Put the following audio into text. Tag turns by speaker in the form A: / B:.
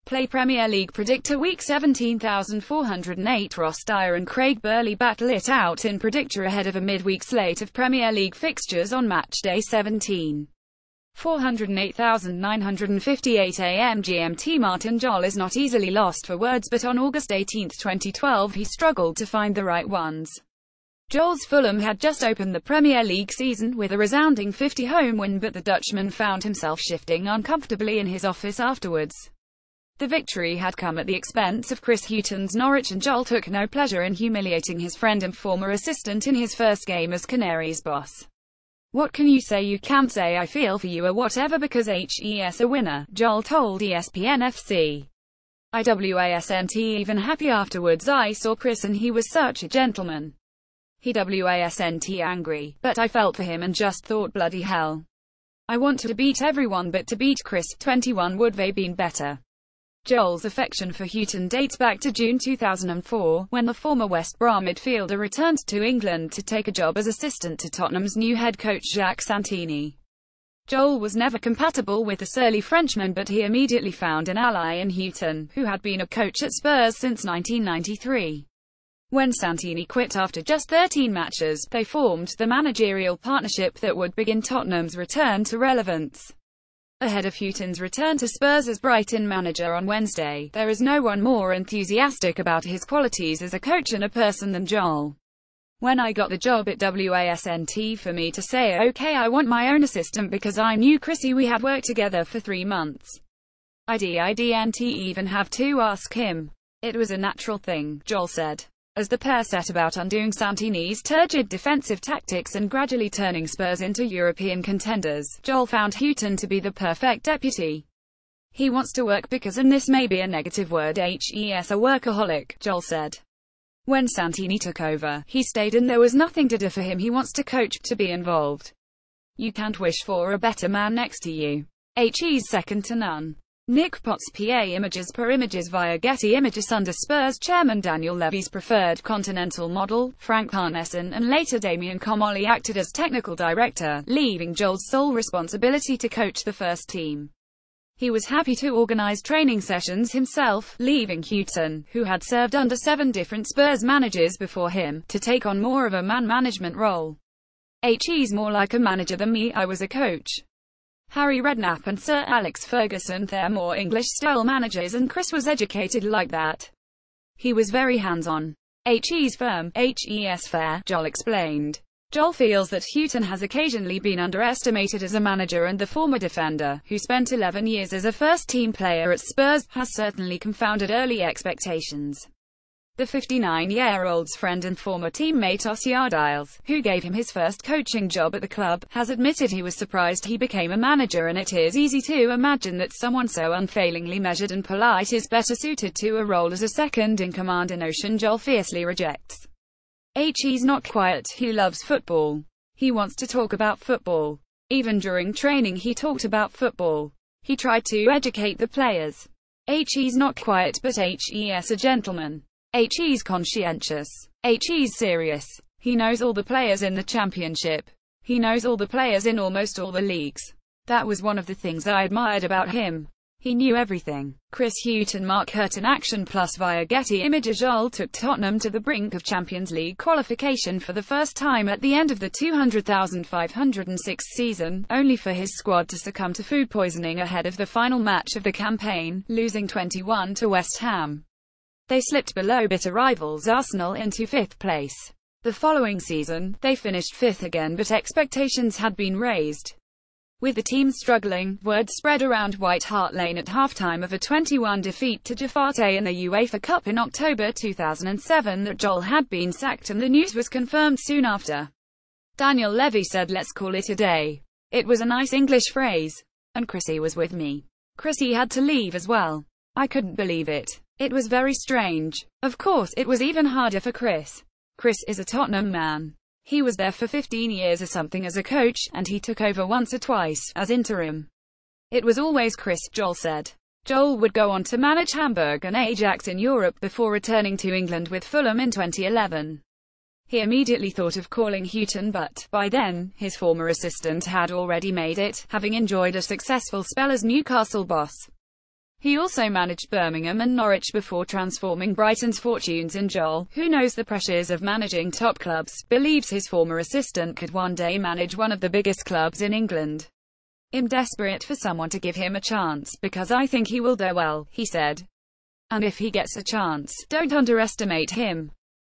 A: Play Premier League predictor week 17,408. Ross Dyer and Craig Burley battle it out in predictor ahead of a midweek slate of Premier League fixtures on match day 17. 408,958 AM GMT. Martin Jol is not easily lost for words, but on August 18, 2012 he struggled to find the right ones. Jol's Fulham had just opened the Premier League season with a resounding 50 home win, but the Dutchman found himself shifting uncomfortably in his office afterwards. The victory had come at the expense of Chris Hughton's Norwich, and Jol took no pleasure in humiliating his friend and former assistant in his first game as Canaries boss. "What can you say? You can't say I feel for you or whatever because he's a winner," Jol told ESPN FC. "I wasn't even happy afterwards. I saw Chris and he was such a gentleman. He wasn't angry, but I felt for him and just thought bloody hell. I want to beat everyone, but to beat Chris, 21, would they been better." Jol's affection for Hughton dates back to June 2004, when the former West Brom midfielder returned to England to take a job as assistant to Tottenham's new head coach Jacques Santini. Jol was never compatible with the surly Frenchman, but he immediately found an ally in Hughton, who had been a coach at Spurs since 1993. When Santini quit after just 13 matches, they formed the managerial partnership that would begin Tottenham's return to relevance. Ahead of Hughton's return to Spurs as Brighton manager on Wednesday, there is no one more enthusiastic about his qualities as a coach and a person than Jol. "When I got the job, it wasn't for me to say, okay, I want my own assistant, because I knew Chrissy. We had worked together for 3 months. I didn't even have to ask him. It was a natural thing," Jol said. As the pair set about undoing Santini's turgid defensive tactics and gradually turning Spurs into European contenders, Jol found Hughton to be the perfect deputy. "He wants to work because, and this may be a negative word, he's a workaholic," Jol said. "When Santini took over, he stayed and there was nothing to do for him. He wants to coach, to be involved. You can't wish for a better man next to you. He's second to none." Nick Potts, PA Images per Images via Getty Images. Under Spurs chairman Daniel Levy's preferred continental model, Frank Arneson and later Damien Comolli acted as technical director, leaving Jol's sole responsibility to coach the first team. He was happy to organize training sessions himself, leaving Hughton, who had served under 7 different Spurs managers before him, to take on more of a man management role. "He's more like a manager than me. I was a coach. Harry Redknapp and Sir Alex Ferguson, they're more English-style managers, and Chris was educated like that. He was very hands-on. He's firm, he's fair," Jol explained. Jol feels that Hughton has occasionally been underestimated as a manager, and the former defender, who spent 11 years as a first-team player at Spurs, has certainly confounded early expectations. The 59-year-old's friend and former teammate Oscar Diles, who gave him his first coaching job at the club, has admitted he was surprised he became a manager, and it is easy to imagine that someone so unfailingly measured and polite is better suited to a role as a second-in-command, a notion Jol fiercely rejects. He's not quiet. He loves football. He wants to talk about football. Even during training he talked about football. He tried to educate the players. He's not quiet, but he's a gentleman. He's conscientious. He's serious. He knows all the players in the championship. He knows all the players in almost all the leagues. That was one of the things I admired about him. He knew everything." Chris Hughton, Mark Hurton. Action Plus via Getty Images. Jol took Tottenham to the brink of Champions League qualification for the first time at the end of the 200,506 season, only for his squad to succumb to food poisoning ahead of the final match of the campaign, losing 21 to West Ham. They slipped below bitter rivals Arsenal into 5th place. The following season, they finished 5th again, but expectations had been raised. With the team struggling, word spread around White Hart Lane at halftime of a 21 defeat to Jafate in the UEFA Cup in October 2007 that Jol had been sacked, and the news was confirmed soon after. Daniel Levy said, "Let's call it a day." It was a nice English phrase. "And Chrissy was with me. Chrissy had to leave as well. I couldn't believe it. It was very strange. Of course, it was even harder for Chris. Chris is a Tottenham man. He was there for 15 years or something as a coach, and he took over once or twice, as interim. It was always Chris," Jol said. Jol would go on to manage Hamburg and Ajax in Europe before returning to England with Fulham in 2011. He immediately thought of calling Hughton, but, by then, his former assistant had already made it, having enjoyed a successful spell as Newcastle boss. He also managed Birmingham and Norwich before transforming Brighton's fortunes, and Joel, who knows the pressures of managing top clubs, believes his former assistant could one day manage one of the biggest clubs in England. "I'm desperate for someone to give him a chance, because I think he will do well," he said. "And if he gets a chance, don't underestimate him.